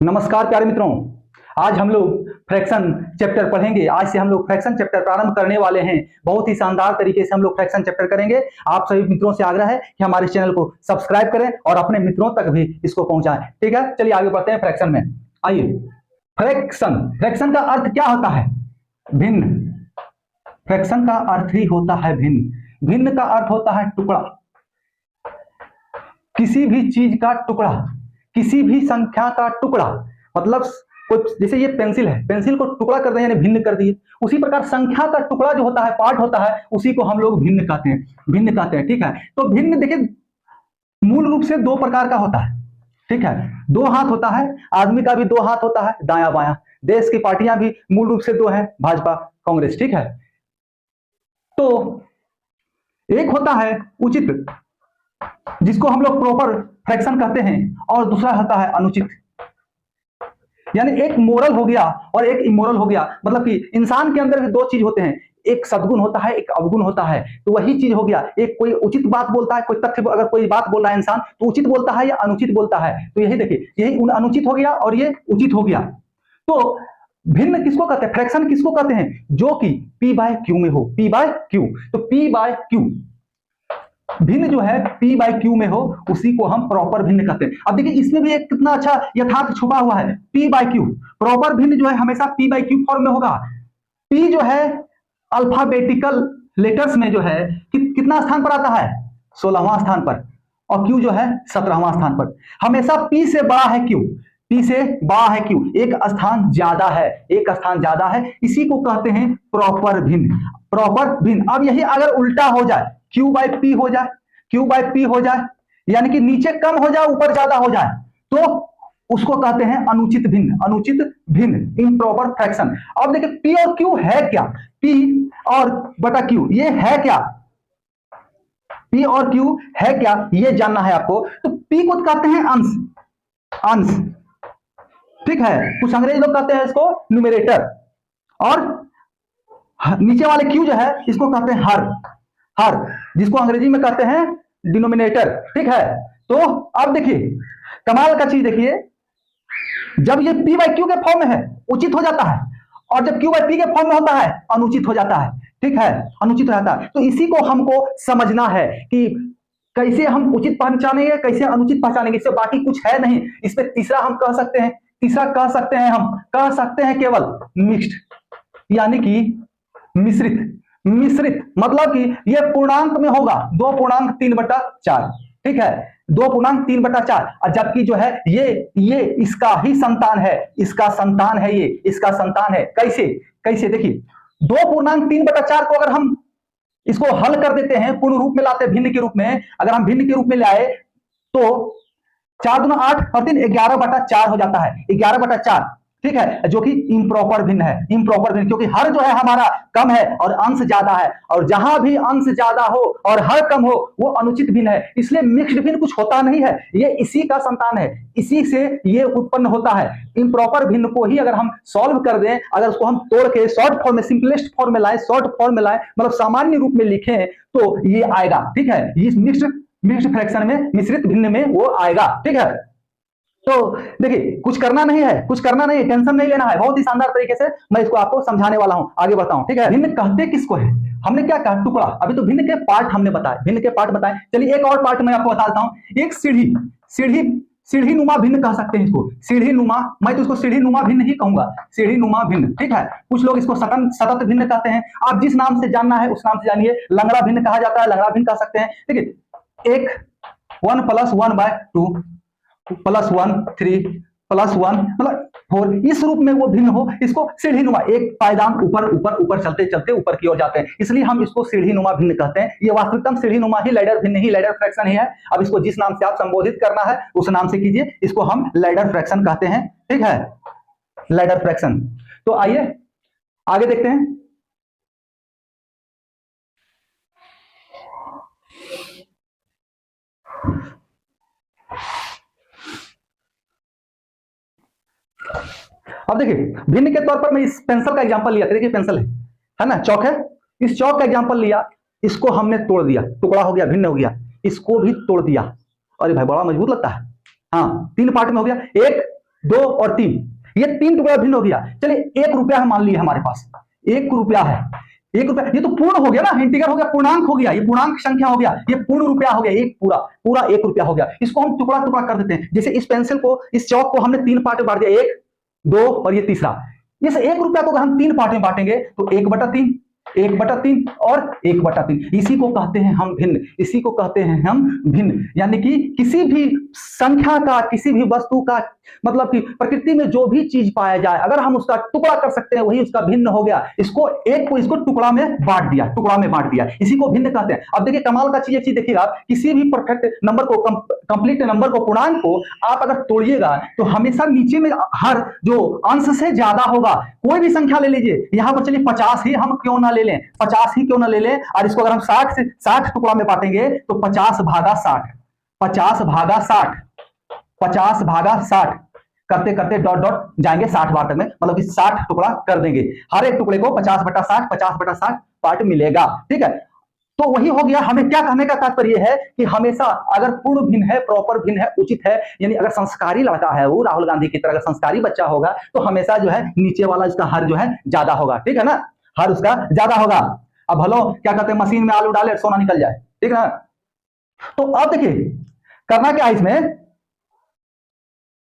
नमस्कार प्यारे मित्रों। आज हम लोग फ्रैक्शन चैप्टर पढ़ेंगे। आज से हम लोग फ्रैक्शन चैप्टर प्रारंभ करने वाले हैं। बहुत ही शानदार तरीके से हम लोग फ्रैक्शन चैप्टर करेंगे। आप सभी मित्रों से आग्रह है कि हमारे चैनल को सब्सक्राइब करें और अपने मित्रों तक भी इसको पहुंचाएं। ठीक है, चलिए आगे बढ़ते हैं फ्रैक्शन में। आइए, फ्रैक्शन फ्रैक्शन का अर्थ क्या होता है? भिन्न। फ्रैक्शन का अर्थ ही होता है भिन्न। भिन्न का अर्थ होता है टुकड़ा, किसी भी चीज का टुकड़ा, किसी भी संख्या का टुकड़ा। मतलब कोई, जैसे ये पेंसिल है, पेंसिल को टुकड़ा कर दिया यानी भिन्न कर दिए। उसी प्रकार संख्या का टुकड़ा जो होता है, पार्ट होता है, उसी को हम लोग भिन्न कहते हैं। भिन्न कहते हैं, ठीक है। तो भिन्न देखिए मूल रूप से दो प्रकार का होता है, ठीक है। दो हाथ होता है, आदमी का भी दो हाथ होता है, दाया बाया। देश की पार्टियां भी मूल रूप से दो हैं, भाजपा कांग्रेस, ठीक है। तो एक होता है उचित, जिसको हम लोग प्रॉपर फ्रैक्शन कहते हैं, और दूसरा होता है अनुचित। यानी एक मोरल हो गया और एक इमोरल हो गया। मतलब कि इंसान के अंदर भी दो चीज होते हैं, एक सद्गुण होता है, एक अवगुण होता है। तो वही चीज हो गया, एक कोई उचित बात बोलता है, कोई तथ्य अगर कोई बात बोल रहा है इंसान, तो उचित बोलता है या अनुचित बोलता है। तो यही देखिए, यही अनुचित हो गया और ये उचित हो गया। तो भिन्न किसको कहते हैं? फ्रैक्शन किसको कहते हैं? जो कि P बाय क्यू में हो, P बाय क्यू। तो P बाय क्यू भिन्न जो है P बाय क्यू में हो, उसी को हम प्रॉपर भिन्न कहते हैं। अब देखिए इसमें भी एक कितना अच्छा यथार्थ छुपा हुआ है। P बाय क्यू प्रॉपर भिन्न जो है हमेशा P बाय क्यू फॉर्म में होगा। P जो है अल्फाबेटिकल लेटर्स में जो है कितना स्थान पर आता है? 16वां स्थान पर। और Q जो है 17वां स्थान पर। हमेशा P से बड़ा है Q, P से बड़ा है Q, एक स्थान ज्यादा है, एक स्थान ज्यादा है। इसी को कहते हैं प्रॉपर भिन्न, प्रॉपर भिन्न। अब यही अगर उल्टा हो जाए, Q बाय P हो जाए, Q बाय P हो जाए, यानी कि नीचे कम हो जाए ऊपर ज्यादा हो जाए, तो उसको कहते हैं अनुचित भिन्न, अनुचित भिन्न, इम्प्रॉपर फ्रैक्शन। अब देखिए P और Q है क्या? P और बटा Q ये है क्या? P और Q है क्या, ये जानना है आपको। तो P को कहते हैं अंश, अंश, ठीक है। कुछ अंग्रेजी लोग कहते हैं इसको न्यूमरेटर, और नीचे वाले Q जो है इसको कहते हैं हर, हर, जिसको अंग्रेजी में कहते हैं डिनोमिनेटर, ठीक है। तो अब देखिए कमाल का चीज देखिए, जब ये P बाय Q के फॉर्म में है उचित हो जाता है, और जब Q बाय P के फॉर्म में होता है अनुचित हो जाता है, ठीक है, अनुचित हो जाता है। तो इसी को हमको समझना है कि कैसे हम उचित पहचानेंगे, कैसे अनुचित पहचानेंगे। इससे बाकी कुछ है नहीं। इसमें तीसरा हम कह सकते हैं, तीसरा कह सकते हैं, हम कह सकते हैं केवल मिक्स्ड, यानी कि मिश्रित। मिश्रित मतलब कि यह पूर्णांक में होगा 2.3/4, ठीक है, 2.3/4। और जबकि जो है ये इसका ही संतान है, इसका संतान है, ये इसका संतान है। कैसे? कैसे देखिए, 2.3/4 को अगर हम इसको हल कर देते हैं, पूर्ण रूप में लाते हैं, भिन्न के रूप में, अगर हम भिन्न के रूप में लाए तो 4 दूना 8 और 3 11/4 हो जाता है, 11/4, ठीक है, जो कि इम्प्रॉपर भिन्न है। इम्प्रॉपर भिन्न क्योंकि हर जो है हमारा कम है और अंश ज्यादा है, और जहां भी अंश ज्यादा हो और हर कम हो वो अनुचित भिन्न है। इसलिए मिक्स्ड भिन्न कुछ होता नहीं है, ये इसी का संतान है, इसी से ये उत्पन्न होता है। इम्प्रॉपर भिन्न को ही अगर हम सॉल्व कर दें, अगर उसको हम तोड़ के शॉर्ट फॉर्म में, सिंपलेस्ट फॉर्म में लाए, शॉर्ट फॉर्म में लाए, मतलब सामान्य रूप में लिखें, तो ये आएगा, ठीक है। इस मिक्स्ड फ्रैक्शन में, मिश्रित भिन्न में वो आएगा, ठीक है। तो देखिए कुछ करना नहीं है, कुछ करना नहीं है, टेंशन नहीं लेना है। बहुत ही शानदार तरीके से मैं इसको आपको समझाने वाला हूं, आगे बताऊं, ठीक है। भिन्न कहते किसको है? हमने क्या कहा? टुकड़ा। अभी तो भिन्न के पार्ट हमने बताए, भिन्न के पार्ट बताए। चलिए एक और पार्ट मैं आपको बताता हूं। एक सीढ़ी, सीढ़ी, सीढ़ी नुमा भिन्न कह सकते हैं इसको, सीढ़ी नुमा। मैं तो इसको सीढ़ी नुमा भिन्न ही कहूंगा, सीढ़ी नुमा भिन्न, ठीक है। कुछ लोग इसको सतत भिन्न कहते हैं। आप जिस नाम से जानना है उस नाम से जानिए। लंगड़ा भिन्न कहा जाता है, लंगड़ा भिन्न कह सकते हैं, ठीक है। एक 1 + 1/2 +1 3 +1 मतलब 4, इस रूप में वो भिन्न हो, इसको सीढ़ी नुमा। एक पायदान ऊपर ऊपर ऊपर चलते चलते ऊपर की ओर जाते हैं, इसलिए हम इसको सीढ़ी नुमा भिन्न कहते हैं। ये वास्तविकता सीढ़ी नुमा ही, लैडर भिन्न ही, लैडर फ्रैक्शन ही है। अब इसको जिस नाम से आप संबोधित करना है उस नाम से कीजिए, इसको हम लैडर फ्रैक्शन कहते हैं, ठीक है, लैडर फ्रैक्शन। तो आइए आगे देखते हैं। अब देखिए भिन्न के तौर पर मैं इस पेंसिल का एग्जांपल लिया, देखिए पेंसिल है ना, चौक है, इस चौक का एग्जांपल लिया, इसको हमने तोड़ दिया, टुकड़ा हो गया, भिन्न हो गया, इसको भी तोड़ दिया। अरे भाई बड़ा मजबूत लगता है। हाँ, 3 पार्ट में हो गया, 1 2 और 3, ये 3 टुकड़ा भिन्न हो गया। चलिए 1 रुपया है मान लिया हमारे पास, 1 रुपया है, 1 रुपया, ये तो पूर्ण हो गया ना, इंटीगर हो गया, पूर्णांक हो गया, ये पूर्णांक संख्या हो गया, ये पूर्ण रुपया हो गया, एक पूरा 1 रुपया हो गया। इसको हम टुकड़ा टुकड़ा कर देते हैं। जैसे इस पेंसिल को, इस चौक को हमने 3 पार्ट में बांट दिया, 1 2 और ये तीसरा। इस 1 रुपया को हम 3 पार्ट में बांटेंगे तो 1/3, 1/3 और 1/3। इसी को कहते हैं हम भिन्न, इसी को कहते हैं हम भिन्न। यानी कि किसी भी संख्या का, किसी भी वस्तु का, मतलब कि प्रकृति में जो भी चीज पाया जाए, अगर हम उसका टुकड़ा कर सकते हैं, वही उसका भिन्न हो गया। इसको एक को इसको टुकड़ा में बांट दिया, टुकड़ा में बांट दिया, इसी को भिन्न कहते हैं। अब देखिए कमाल का चीज, एक चीज देखिएगा, किसी भी परफेक्ट नंबर को, कंप्लीट नंबर को, पूर्णांक को आप अगर तोड़िएगा तो हमेशा नीचे में हर जो अंश से ज्यादा होगा, कोई भी संख्या ले लीजिए, यहां पर चलिए 50 ही हम क्यों ना ले लें, 50 ही क्यों ना ले लें, और इसको अगर हम 60 टुकड़ा में बांटेंगे तो 50/60, 50/60, 50/60 करते करते डॉट डॉट जाएंगे 60 बार तक में, मतलब कि 60 टुकड़ा कर देंगे। हर एक टुकड़े को 50/60, 50/60 पार्ट मिलेगा। ठीक है, तो वही हो गया। हमें क्या कहने का तात्पर्य है कि हमेशा अगर पूर्ण भिन्न है, प्रॉपर भिन्न है, उचित है, यानी अगर संस्कारी लड़का है वो, राहुल गांधी की तरह अगर संस्कारी बच्चा होगा तो हमेशा जो है नीचे वाला इसका हर जो है ज्यादा होगा। ठीक है ना, हर उसका ज्यादा होगा। अब भलो क्या कहते हैं, मशीन में आलू डाले सोना निकल जाए। ठीक है ना, तो अब देखिए करना क्या है इसमें,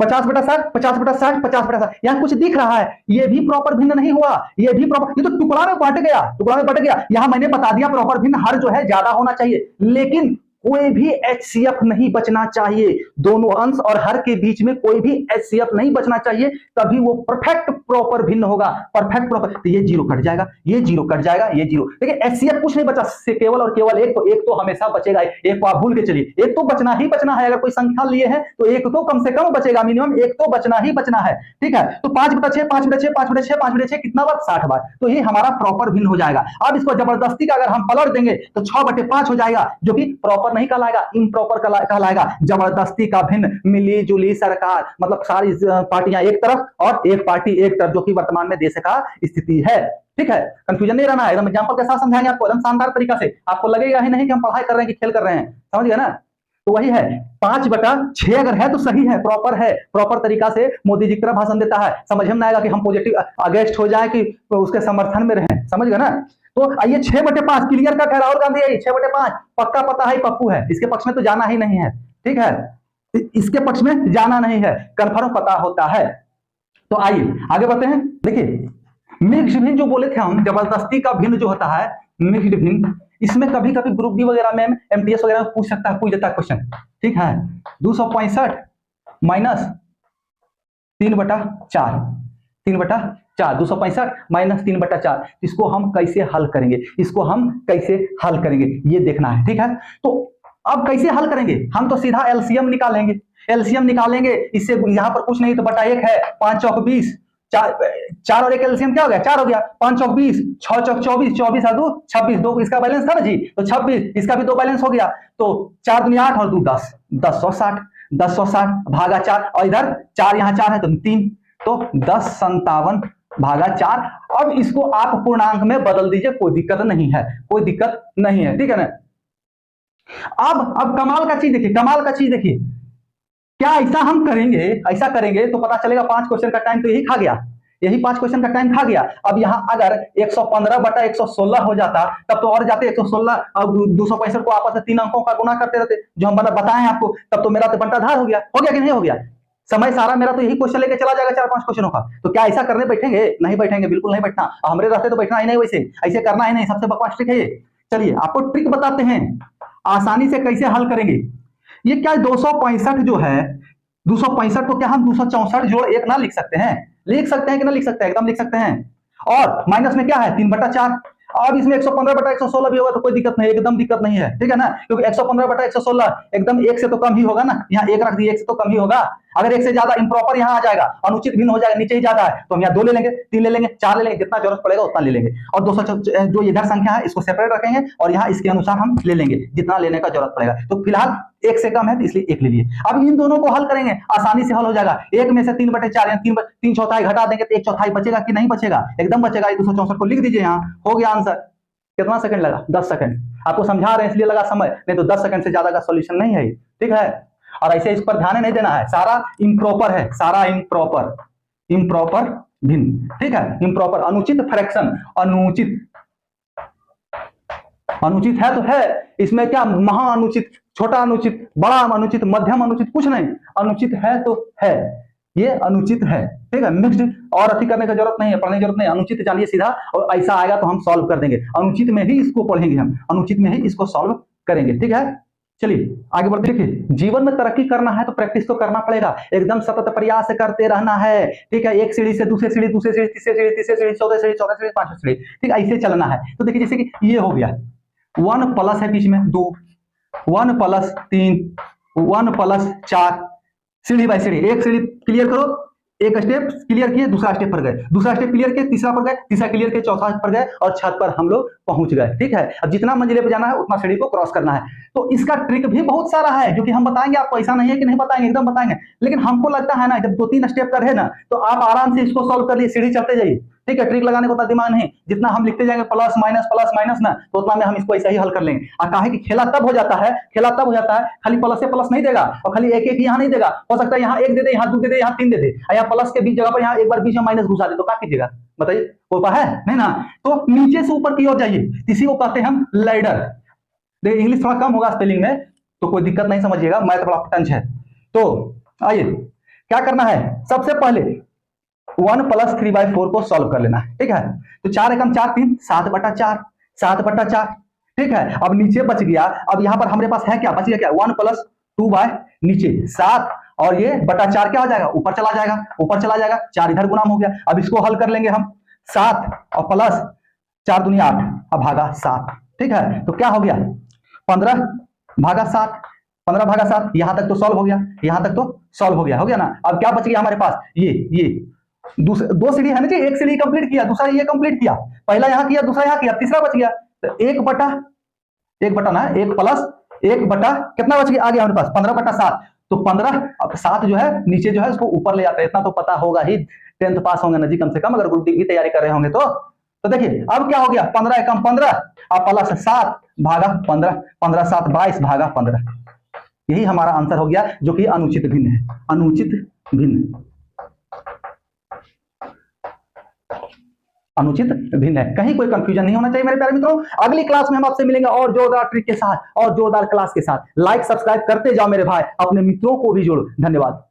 50/60, 50/60, 50/60, यहां कुछ दिख रहा है, ये भी प्रॉपर भिन्न नहीं हुआ, ये भी प्रॉपर, ये तो टुकड़ा में बट गया, टुकड़ा में बट गया। यहां मैंने बता दिया प्रॉपर भिन्न हर जो है ज्यादा होना चाहिए, लेकिन कोई भी HCF नहीं बचना चाहिए। दोनों अंश और हर के बीच में कोई भी HCF नहीं बचना चाहिए, तभी वो परफेक्ट प्रॉपर भिन्न होगा। परफेक्ट प्रॉपर, तो ये 0 कट जाएगा, ये 0 कट जाएगा, ये 0। देखिए HCF कुछ नहीं बचा, से केवल और केवल एक तो हमेशा बचेगा। एक को आप भूल के चलिए, एक तो बचना ही बचना है। अगर कोई संख्या लिए है तो एक तो कम से कम बचेगा, मिनिमम एक तो बचना ही बचना है। ठीक है, तो 5/6, 5/6, 5/6, 5/6 कितना बार, 60 बार, तो ये हमारा प्रॉपर भिन्न हो जाएगा। अब इसको जबरदस्ती का अगर हम पलट देंगे तो 6/5 हो जाएगा, जो कि प्रॉपर नहीं कहलाएगा, इम्प्रॉपर कहलाएगा। जबरदस्ती का भिन्न, मिली जुली सरकार, मतलब सारी पार्टियां एक तरफ और एक पार्टी एक तरफ, जो कि वर्तमान में देश का स्थिति है। ठीक है, कंफ्यूजन नहीं रहना है, एकदम एग्जांपल के साथ समझाएंगे आपको, एकदम शानदार तरीका से। आपको लगेगा ही नहीं कि हम पढ़ाई कर रहे हैं कि खेल कर रहे हैं, समझ गए ना। तो वही है, 5/6 अगर है तो सही है, प्रॉपर है, प्रॉपर तरीका से मोदी जी की तरह भाषण देता है। समझ में आएगा कि हम पॉजिटिव अगेंस्ट हो जाए कि उसके समर्थन में रहें, समझ गए ना। तो आइए 6/5 क्लियर कट है, राहुल गांधी है 6/5 पक्का पता है, पप्पू है, इसके पक्ष में तो जाना ही नहीं है। ठीक है, इसके पक्ष में जाना नहीं है, कंफर्म पता होता है। तो आइए आगे बढ़ते हैं। देखिए मिक्स्ड भिन्न जो बोले थे हम, जबरदस्ती का भिन्न जो होता है मिक्स्ड भिन्न, इसमें कभी कभी ग्रुप डी वगैरह में, MTS वगैरह पूछ सकता है, पूछ देता है क्वेश्चन। ठीक है, 265 माइनस 3/4, 3/4, 265 माइनस 3/4, इसको हम कैसे हल करेंगे, इसको हम कैसे हल करेंगे ये देखना है। ठीक है, तो अब कैसे हल करेंगे, हम तो सीधा LCM निकालेंगे, LCM निकालेंगे। इससे यहां पर कुछ नहीं तो बटा 1 है, 5 चौक 20, 4 और 1 LCM क्या हो गया, 4 हो गया, 5 चौक 20, 6 चौक 24, 24 और 2 26, 2 इसका बैलेंस था ना जी, तो 26, इसका भी 2 बैलेंस हो गया, तो 4 दूनी 8 और 2 10, 1060, 1060 भागा 4, और इधर 4 यहाँ 4 है तो 3, तो 1057/4। अब इसको आप पूर्णांक में बदल दीजिए, कोई दिक्कत नहीं है, कोई दिक्कत नहीं है। ठीक है ना। अब कमाल का चीज देखिए, कमाल का चीज देखिए, क्या ऐसा हम करेंगे, ऐसा करेंगे तो पता चलेगा 5 क्वेश्चन का टाइम तो यही खा गया, यही 5 क्वेश्चन का टाइम खा गया। अब यहाँ अगर 115/116 हो जाता तब तो और जाते 116 और 265 को आपस में 3 अंकों का गुना करते रहते, जो हम बताए आपको, तब तो मेरा तो बंटाधार हो गया कि नहीं हो गया। समय सारा मेरा तो यही क्वेश्चन लेके चला जाएगा 4-5 क्वेश्चनों का। तो क्या ऐसा करने बैठेंगे, नहीं बैठेंगे, बिल्कुल नहीं बैठना। हमारे रहते तो बैठना ही नहीं, वैसे ऐसे करना ही नहीं, सबसे बकवास ट्रिक है ये। चलिए आपको ट्रिक बताते हैं, आसानी से कैसे हल करेंगे। ये क्या 265 जो है, 265 को क्या हम 264 जोड़ 1 ना लिख सकते हैं, लिख सकते हैं कि ना लिख सकते हैं, एकदम लिख सकते हैं। और माइनस में क्या है 3/4, अब इसमें 115/116 भी होगा तो कोई दिक्कत नहीं, एकदम दिक्कत नहीं है। ठीक है ना, क्योंकि 115/116 एकदम 1 से तो कम ही होगा ना, यहाँ 1 रख दिए, 1 से तो कम ही होगा। अगर 1 से ज्यादा इम्प्रॉपर यहाँ आ जाएगा, अनुचित भिन्न हो जाएगा, नीचे ही ज्यादा है, तो हम यहाँ 2 ले लेंगे, 3 ले लेंगे, 4 ले लेंगे, जितना जरूरत पड़ेगा उतना ले लेंगे। और 200 जो इधर संख्या है इसको सेपरेट रखेंगे और यहाँ इसके अनुसार हम ले लेंगे जितना लेने का जरूरत पड़ेगा। तो फिलहाल 1 से कम है तो इसलिए 1 ले लिए। अब इन दोनों को हल करेंगे, आसानी से हल हो जाएगा। 1 में से 3/4 या 3/4 घटा देंगे तो 1/4 बचेगा कि नहीं बचेगा, एकदम बचेगा। 264 को लिख दीजिए, यहाँ हो गया आंसर। कितना सेकंड लगा, 10 सेकंड। आपको समझा रहे हैं इसलिए लगा समय, नहीं तो 10 सेकंड से ज्यादा का सॉल्यूशन नहीं है। ठीक है, और ऐसे इस पर ध्यान नहीं देना है, सारा इम्प्रॉपर है, सारा इम्प्रॉपर, इम्प्रॉपर भिन्न, ठीक है। इम्प्रॉपर अनुचित फ्रैक्शन, अनुचित, अनुचित है तो है, इसमें क्या महा अनुचित, छोटा अनुचित, बड़ा अनुचित, मध्यम अनुचित कुछ नहीं, अनुचित है तो है, ये अनुचित है, ठीक है। मिक्स्ड और अति करने की जरूरत नहीं है, पढ़ने की जरूरत नहीं, अनुचित जानिए सीधा, और ऐसा आएगा तो हम सॉल्व कर देंगे, अनुचित में ही इसको पढ़ेंगे हम, अनुचित में ही इसको सॉल्व करेंगे, ठीक है। चलिए आगे बढ़ते, देखिए जीवन में तरक्की करना है तो प्रैक्टिस तो करना पड़ेगा, एकदम सतत प्रयास करते रहना है, ठीक है। एक सीढ़ी से दूसरे सीढ़ी, दूसरे सीढ़ी, तीसरे सीढ़ी, तीसरे सीढ़ी, चौथे सीढ़ी, चौथे सीढ़ी, पांचवी सीढ़ी, ठीक है, ऐसे चलना है। तो देखिए जैसे कि ये हो गया 1 प्लस है बीच में 2, 1 प्लस 3, 1 प्लस 4, सीढ़ी बाय सीढ़ी, एक सीढ़ी क्लियर करो, एक स्टेप क्लियर किए, दूसरा स्टेप पर गए, दूसरा स्टेप क्लियर किए, तीसरा पर गए, तीसरा क्लियर किए, चौथा पर गए, और छत पर हम लोग पहुंच गए, ठीक है। अब जितना मंजिले पे जाना है उतना सीढ़ी को क्रॉस करना है। तो इसका ट्रिक भी बहुत सारा है जो कि हम बताएंगे, आपको ऐसा नहीं है कि नहीं बताएंगे, एकदम बताएंगे, लेकिन हमको लगता है ना जब 2-3 स्टेप कर है ना तो आप आराम से इसको सॉल्व कर लिए, सीढ़ी चलते जाइए, ठीक है। ट्रिक लगाने को उतना दिमाग नहीं, जितना हम लिखते जाएंगे प्लस माइनस ना, तो उतना में हम इसको ऐसा ही हल कर लेंगे। और कहा है कि खेला तब हो जाता है, खेला तब हो जाता है, खाली प्लस से प्लस नहीं देगा, और खाली एक एक यहाँ नहीं देगा, हो सकता है यहाँ 1 दे दे, यहाँ 2 दे दे, यहाँ 3 दे दे, या प्लस के बीच जगह पर यहाँ एक बार बीच में माइनस घुसा दे, तो क्या कीजिएगा बताइए, वो उपाय है नहीं ना। तो नीचे से ऊपर की ओर जाइए, इसी को कहते हैं हम लैडर। देखिए इंग्लिश थोड़ा कम होगा स्पेलिंग में, तो कोई दिक्कत नहीं समझिएगा, मैथ थोड़ा टंच है। तो आइए क्या करना है, सबसे पहले 1 प्लस 3/4 को सॉल्व कर लेना है, ठीक है। तो 4 एकम 4 3, 7/4, 7/4, ठीक है। अब नीचे बच गया, अब यहां पर हमारे पास है क्या, बच गया क्या, 1 प्लस 2 बाय नीचे 7, और ये बटा 4 क्या हो जाएगा, ऊपर चला जाएगा, ऊपर चला जाएगा, 4 इधर गुना हो गया। अब इसको हल कर लेंगे हम, 7 और प्लस 4 दूनी 8, अब भागा 7, ठीक है। तो क्या हो गया 15/7, 15/7, यहां तक तो सॉल्व हो गया, यहां तक तो सॉल्व हो गया ना। अब क्या बच गया हमारे पास, ये दूसरे 2 सीढ़ी है ना जी, एक सीढ़ी कंप्लीट किया, दूसरा ये कंप्लीट किया, पहला यहां किया, दूसरा यहां किया, तीसरा बच गया। तो 1 बटा ना 1 प्लस 1 बटा कितना बच गया, आ गया हमारे पास 15/7। तो 15/7 जो है नीचे जो है उसको ऊपर ले जाते हैं, इतना तो पता होगा ही, 10th पास होंगे ना जी कम से कम, अगर ग्रुप डी की तैयारी कर रहे होंगे तो देखिए अब क्या हो गया, 15 एकम 15 और प्लस 7 भागा 15, 15/7 22/15, यही हमारा आंसर हो गया, जो कि अनुचित भिन्न है, अनुचित भिन्न, अनुचित भिन्न है। कहीं कोई कंफ्यूजन नहीं होना चाहिए मेरे प्यारे मित्रों। अगली क्लास में हम आपसे मिलेंगे और जोरदार ट्रिक के साथ और जोरदार क्लास के साथ। लाइक सब्सक्राइब करते जाओ मेरे भाई, अपने मित्रों को भी जोड़ो। धन्यवाद।